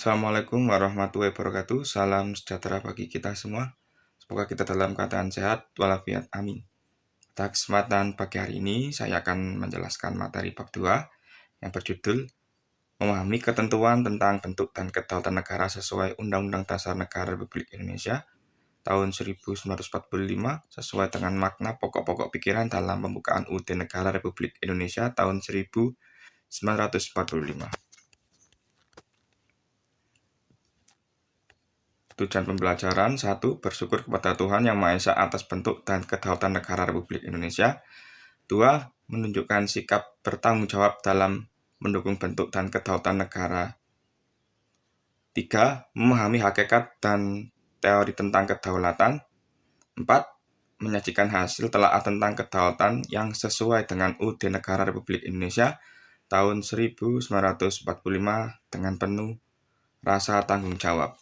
Assalamualaikum warahmatullahi wabarakatuh. Salam sejahtera bagi kita semua. Semoga kita dalam keadaan sehat walafiat. Amin. Pada kesempatan pagi hari ini, saya akan menjelaskan materi bab 2 yang berjudul Memahami Ketentuan tentang Bentuk dan Kedaulatan Negara sesuai Undang-Undang Dasar Negara Republik Indonesia tahun 1945 sesuai dengan makna pokok-pokok pikiran dalam pembukaan UUD Negara Republik Indonesia tahun 1945. Tujuan pembelajaran 1. Bersyukur kepada Tuhan Yang Maha Esa atas bentuk dan kedaulatan negara Republik Indonesia. 2. Menunjukkan sikap bertanggung jawab dalam mendukung bentuk dan kedaulatan negara. 3. Memahami hakikat dan teori tentang kedaulatan. 4. Menyajikan hasil telaah tentang kedaulatan yang sesuai dengan UUD Negara Republik Indonesia tahun 1945 dengan penuh rasa tanggung jawab.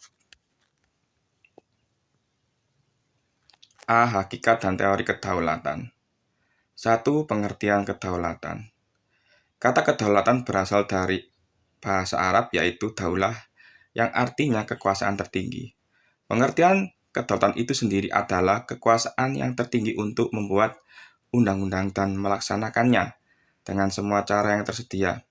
A. Hakikat dan teori kedaulatan. 1. Pengertian kedaulatan. Kata kedaulatan berasal dari bahasa Arab yaitu daulah yang artinya kekuasaan tertinggi. Pengertian kedaulatan itu sendiri adalah kekuasaan yang tertinggi untuk membuat undang-undang dan melaksanakannya dengan semua cara yang tersedia.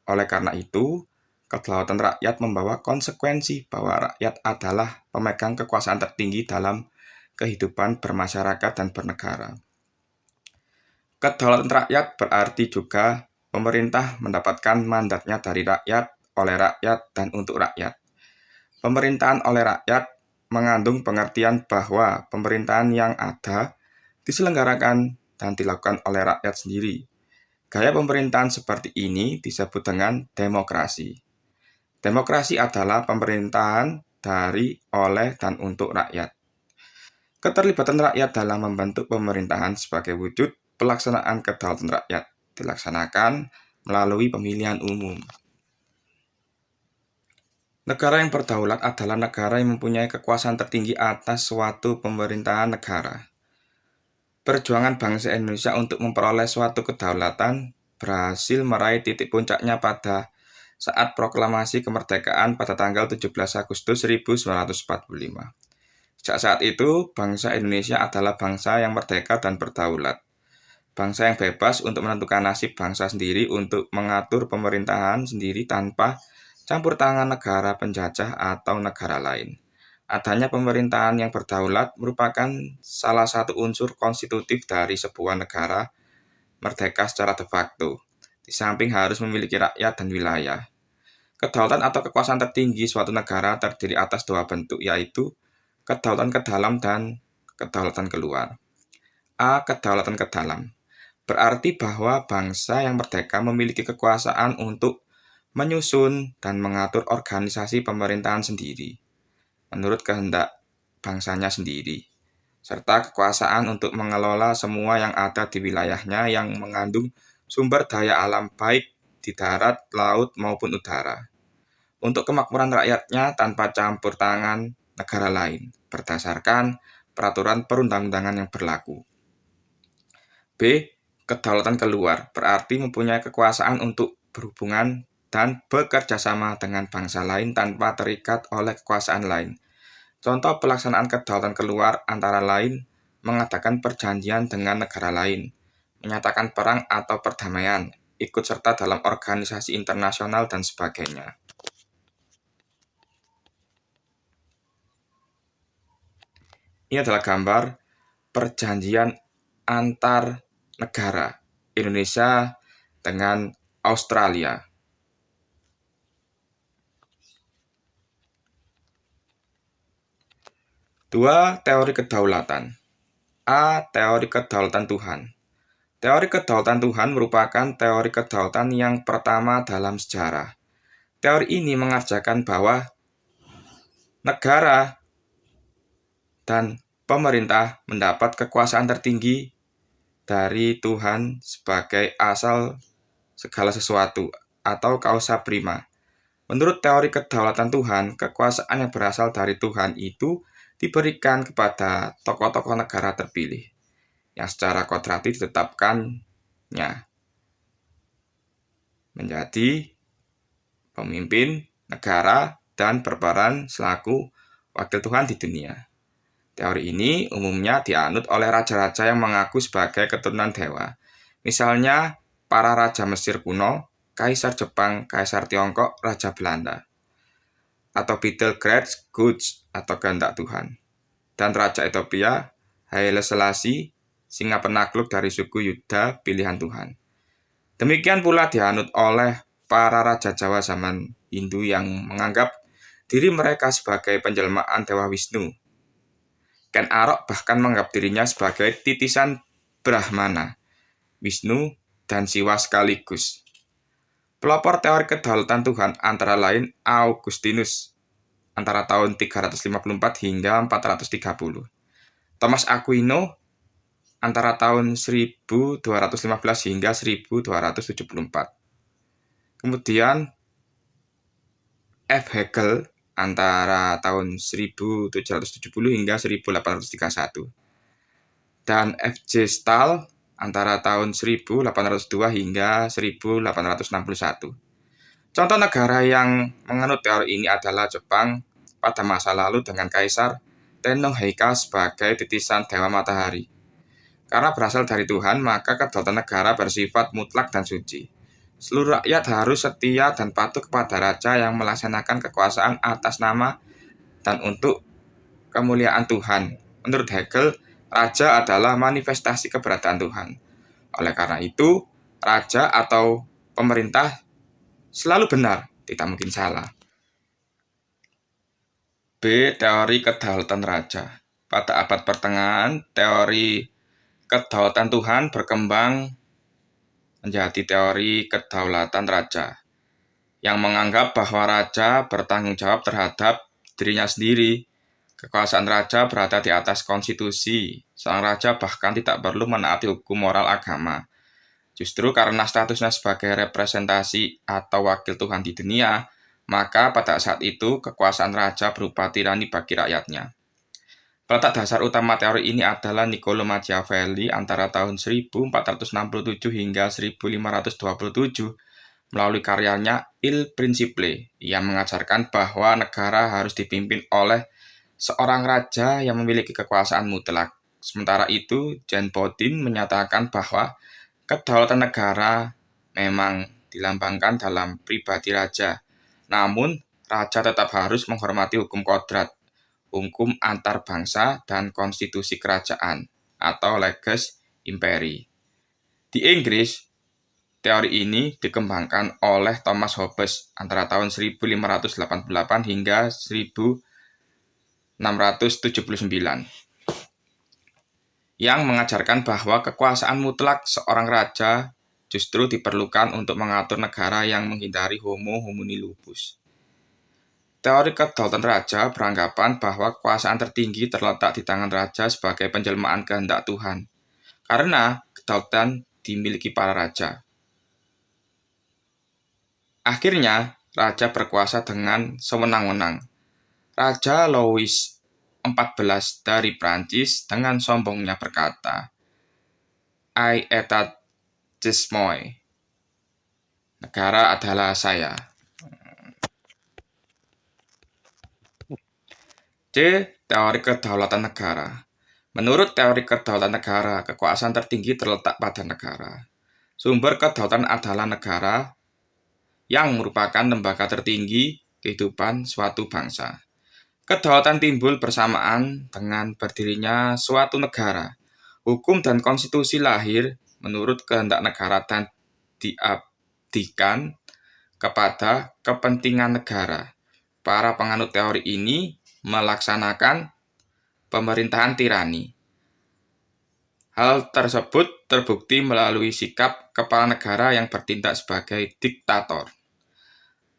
Oleh karena itu, kedaulatan rakyat membawa konsekuensi bahwa rakyat adalah pemegang kekuasaan tertinggi dalam kehidupan bermasyarakat dan bernegara. Kedaulatan rakyat berarti juga pemerintah mendapatkan mandatnya dari rakyat, oleh rakyat, dan untuk rakyat. Pemerintahan oleh rakyat mengandung pengertian bahwa pemerintahan yang ada diselenggarakan dan dilakukan oleh rakyat sendiri. Gaya pemerintahan seperti ini disebut dengan demokrasi. Demokrasi adalah pemerintahan dari, oleh, dan untuk rakyat. Keterlibatan rakyat dalam membentuk pemerintahan sebagai wujud pelaksanaan kedaulatan rakyat dilaksanakan melalui pemilihan umum. Negara yang berdaulat adalah negara yang mempunyai kekuasaan tertinggi atas suatu pemerintahan negara. Perjuangan bangsa Indonesia untuk memperoleh suatu kedaulatan berhasil meraih titik puncaknya pada saat proklamasi kemerdekaan pada tanggal 17 Agustus 1945. Sejak saat itu, bangsa Indonesia adalah bangsa yang merdeka dan berdaulat. Bangsa yang bebas untuk menentukan nasib bangsa sendiri untuk mengatur pemerintahan sendiri tanpa campur tangan negara penjajah atau negara lain. Adanya pemerintahan yang berdaulat merupakan salah satu unsur konstitutif dari sebuah negara merdeka secara de facto, di samping harus memiliki rakyat dan wilayah. Kedaulatan atau kekuasaan tertinggi suatu negara terdiri atas dua bentuk, yaitu kedaulatan ke dalam dan kedaulatan keluar. A. Kedaulatan ke dalam berarti bahwa bangsa yang merdeka memiliki kekuasaan untuk menyusun dan mengatur organisasi pemerintahan sendiri menurut kehendak bangsanya sendiri, serta kekuasaan untuk mengelola semua yang ada di wilayahnya yang mengandung sumber daya alam baik di darat, laut, maupun udara, untuk kemakmuran rakyatnya tanpa campur tangan negara lain, berdasarkan peraturan perundang-undangan yang berlaku. B. Kedaulatan keluar berarti mempunyai kekuasaan untuk berhubungan dan bekerja sama dengan bangsa lain tanpa terikat oleh kekuasaan lain. Contoh pelaksanaan kedaulatan keluar antara lain mengadakan perjanjian dengan negara lain, menyatakan perang atau perdamaian, ikut serta dalam organisasi internasional, dan sebagainya. Ini adalah gambar perjanjian antar negara Indonesia dengan Australia. Dua, teori kedaulatan. A. Teori kedaulatan Tuhan. Teori kedaulatan Tuhan merupakan teori kedaulatan yang pertama dalam sejarah. Teori ini mengajarkan bahwa negara dan pemerintah mendapat kekuasaan tertinggi dari Tuhan sebagai asal segala sesuatu atau causa prima. Menurut teori kedaulatan Tuhan, kekuasaan yang berasal dari Tuhan itu diberikan kepada tokoh-tokoh negara terpilih yang secara kodrati ditetapkannya menjadi pemimpin negara dan berperan selaku wakil Tuhan di dunia. Teori ini umumnya dianut oleh raja-raja yang mengaku sebagai keturunan dewa. Misalnya, para raja Mesir kuno, Kaisar Jepang, Kaisar Tiongkok, Raja Belanda, atau Beetle Great Goods atau kehendak Tuhan, dan Raja Ethiopia, Haile Selassie, singa penakluk dari suku Yuda, pilihan Tuhan. Demikian pula dianut oleh para raja Jawa zaman Hindu yang menganggap diri mereka sebagai penjelmaan Dewa Wisnu. Ken Arok bahkan menganggap dirinya sebagai titisan Brahmana, Wisnu, dan Siwa sekaligus. Pelopor teori kedaulatan Tuhan antara lain Augustinus antara tahun 354 hingga 430. Thomas Aquino antara tahun 1215 hingga 1274. Kemudian F. Hegel antara tahun 1770 hingga 1831. Dan F. J. Stahl antara tahun 1802 hingga 1861. Contoh negara yang menganut teori ini adalah Jepang pada masa lalu dengan Kaisar Tenno Heika sebagai titisan Dewa Matahari. Karena berasal dari Tuhan, maka kedaulatan negara bersifat mutlak dan suci. Seluruh rakyat harus setia dan patuh kepada raja yang melaksanakan kekuasaan atas nama dan untuk kemuliaan Tuhan. Menurut Hegel, raja adalah manifestasi keberadaan Tuhan. Oleh karena itu, raja atau pemerintah selalu benar, tidak mungkin salah. B. Teori kedaulatan raja. Pada abad pertengahan, teori kedaulatan Tuhan berkembang menjadi teori kedaulatan raja, yang menganggap bahwa raja bertanggung jawab terhadap dirinya sendiri. Kekuasaan raja berada di atas konstitusi. Seorang raja bahkan tidak perlu menaati hukum moral agama. Justru karena statusnya sebagai representasi atau wakil Tuhan di dunia, maka pada saat itu kekuasaan raja berupa tirani bagi rakyatnya. Peletak dasar utama teori ini adalah Niccolo Machiavelli antara tahun 1467 hingga 1527 melalui karyanya Il Principe yang mengajarkan bahwa negara harus dipimpin oleh seorang raja yang memiliki kekuasaan mutlak. Sementara itu, Jean Bodin menyatakan bahwa kedaulatan negara memang dilambangkan dalam pribadi raja, namun raja tetap harus menghormati hukum kodrat, hukum antar bangsa, dan konstitusi kerajaan atau leges imperi. Di Inggris, teori ini dikembangkan oleh Thomas Hobbes antara tahun 1588 hingga 1679 yang mengajarkan bahwa kekuasaan mutlak seorang raja justru diperlukan untuk mengatur negara yang menghindari homo homini lupus. Teori kedaulatan raja beranggapan bahwa kekuasaan tertinggi terletak di tangan raja sebagai penjelmaan kehendak Tuhan, karena kedaulatan dimiliki para raja. Akhirnya, raja berkuasa dengan sewenang-wenang. Raja Louis XIV dari Prancis dengan sombongnya berkata, "I état des moi." Negara adalah saya. C. Teori kedaulatan negara. Menurut teori kedaulatan negara, kekuasaan tertinggi terletak pada negara. Sumber kedaulatan adalah negara yang merupakan lembaga tertinggi kehidupan suatu bangsa. Kedaulatan timbul bersamaan dengan berdirinya suatu negara. Hukum dan konstitusi lahir menurut kehendak negara dan diabdikan kepada kepentingan negara. Para penganut teori ini melaksanakan pemerintahan tirani. Hal tersebut terbukti melalui sikap kepala negara yang bertindak sebagai diktator.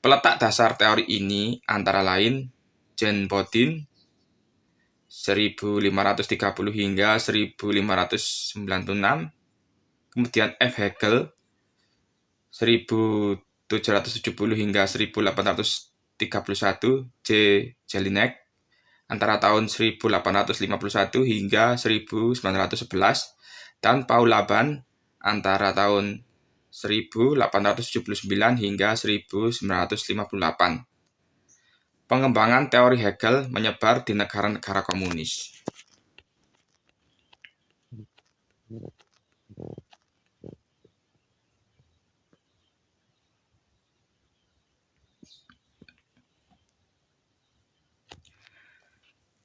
Peletak dasar teori ini antara lain Jean Bodin 1530 hingga 1596, kemudian F. Hegel 1770 hingga 1831, J. Jelinek antara tahun 1851 hingga 1911, dan Paul Laban antara tahun 1879 hingga 1958. Pengembangan teori Hegel menyebar di negara-negara komunis.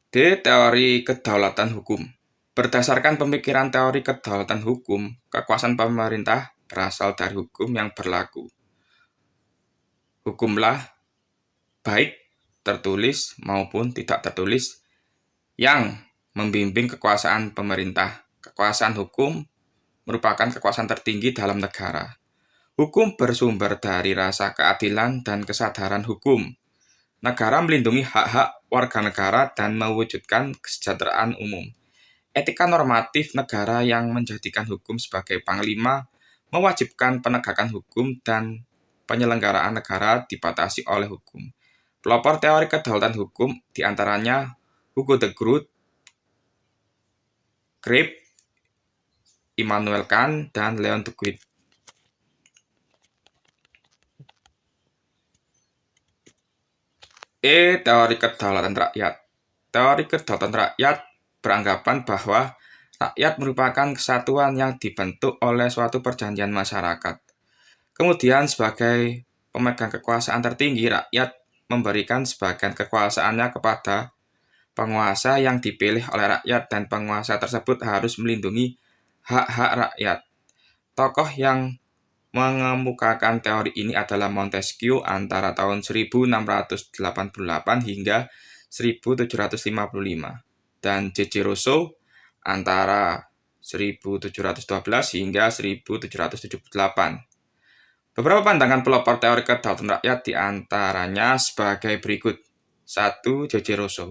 D. Teori kedaulatan hukum. Berdasarkan pemikiran teori kedaulatan hukum, kekuasaan pemerintah berasal dari hukum yang berlaku. Hukumlah, baik tertulis maupun tidak tertulis, yang membimbing kekuasaan pemerintah. Kekuasaan hukum merupakan kekuasaan tertinggi dalam negara. Hukum bersumber dari rasa keadilan dan kesadaran hukum. Negara melindungi hak-hak warga negara dan mewujudkan kesejahteraan umum. Etika normatif negara yang menjadikan hukum sebagai panglima mewajibkan penegakan hukum dan penyelenggaraan negara dibatasi oleh hukum. Pelopor teori kedaulatan hukum diantaranya Hugo de Groot, Grebe, Immanuel Kant, dan Leon Degroote. Teori kedaulatan rakyat. Teori kedaulatan rakyat beranggapan bahwa rakyat merupakan kesatuan yang dibentuk oleh suatu perjanjian masyarakat. Kemudian sebagai pemegang kekuasaan tertinggi, rakyat memberikan sebagian kekuasaannya kepada penguasa yang dipilih oleh rakyat dan penguasa tersebut harus melindungi hak-hak rakyat. Tokoh yang mengemukakan teori ini adalah Montesquieu antara tahun 1688 hingga 1755 dan J.J. Rousseau antara 1712 hingga 1778. Beberapa pandangan pelopor teori kedaulatan rakyat diantaranya sebagai berikut. 1. J.J. Rousseau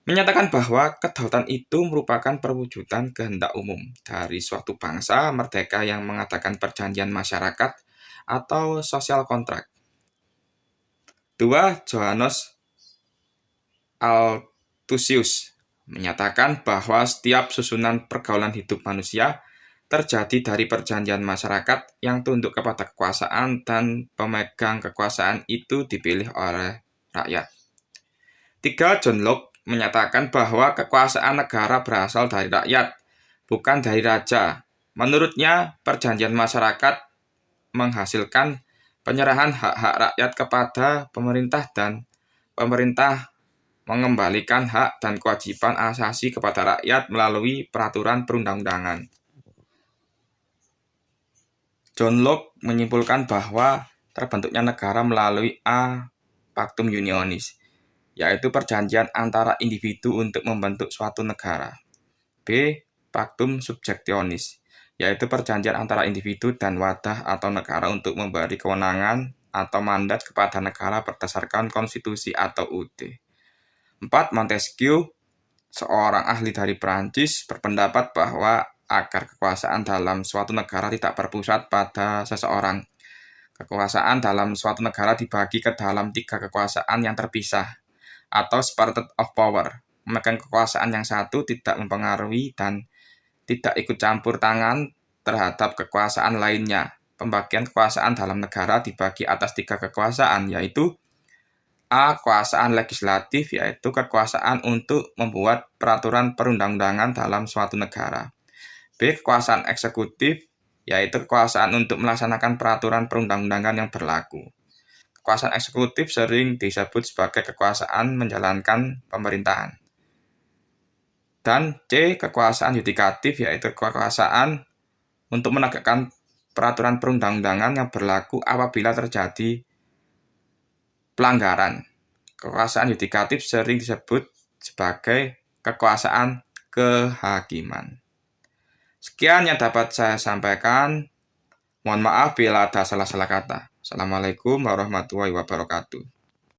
menyatakan bahwa kedaulatan itu merupakan perwujudan kehendak umum dari suatu bangsa merdeka yang mengadakan perjanjian masyarakat atau social contract. 2. Johannes Althusius menyatakan bahwa setiap susunan pergaulan hidup manusia terjadi dari perjanjian masyarakat yang tunduk kepada kekuasaan dan pemegang kekuasaan itu dipilih oleh rakyat. 3. John Locke menyatakan bahwa kekuasaan negara berasal dari rakyat, bukan dari raja. Menurutnya, perjanjian masyarakat menghasilkan penyerahan hak-hak rakyat kepada pemerintah dan pemerintah mengembalikan hak dan kewajiban asasi kepada rakyat melalui peraturan perundang-undangan. John Locke menyimpulkan bahwa terbentuknya negara melalui A. Pactum Unionis, yaitu perjanjian antara individu untuk membentuk suatu negara. B. Pactum Subjectionis, yaitu perjanjian antara individu dan wadah atau negara untuk memberi kewenangan atau mandat kepada negara berdasarkan konstitusi atau UD. 4. Montesquieu, seorang ahli dari Prancis, berpendapat bahwa agar kekuasaan dalam suatu negara tidak berpusat pada seseorang. Kekuasaan dalam suatu negara dibagi ke dalam 3 kekuasaan yang terpisah, atau separate of power. Memegang kekuasaan yang satu tidak mempengaruhi dan tidak ikut campur tangan terhadap kekuasaan lainnya. Pembagian kekuasaan dalam negara dibagi atas 3 kekuasaan, yaitu A. Kekuasaan legislatif, yaitu kekuasaan untuk membuat peraturan perundang-undangan dalam suatu negara. B. Kekuasaan eksekutif, yaitu kekuasaan untuk melaksanakan peraturan perundang-undangan yang berlaku. Kekuasaan eksekutif sering disebut sebagai kekuasaan menjalankan pemerintahan. Dan C. Kekuasaan yudikatif, yaitu kekuasaan untuk menegakkan peraturan perundang-undangan yang berlaku apabila terjadi pelanggaran. Kekuasaan yudikatif sering disebut sebagai kekuasaan kehakiman. Sekian yang dapat saya sampaikan. Mohon maaf bila ada salah-salah kata. Assalamualaikum warahmatullahi wabarakatuh.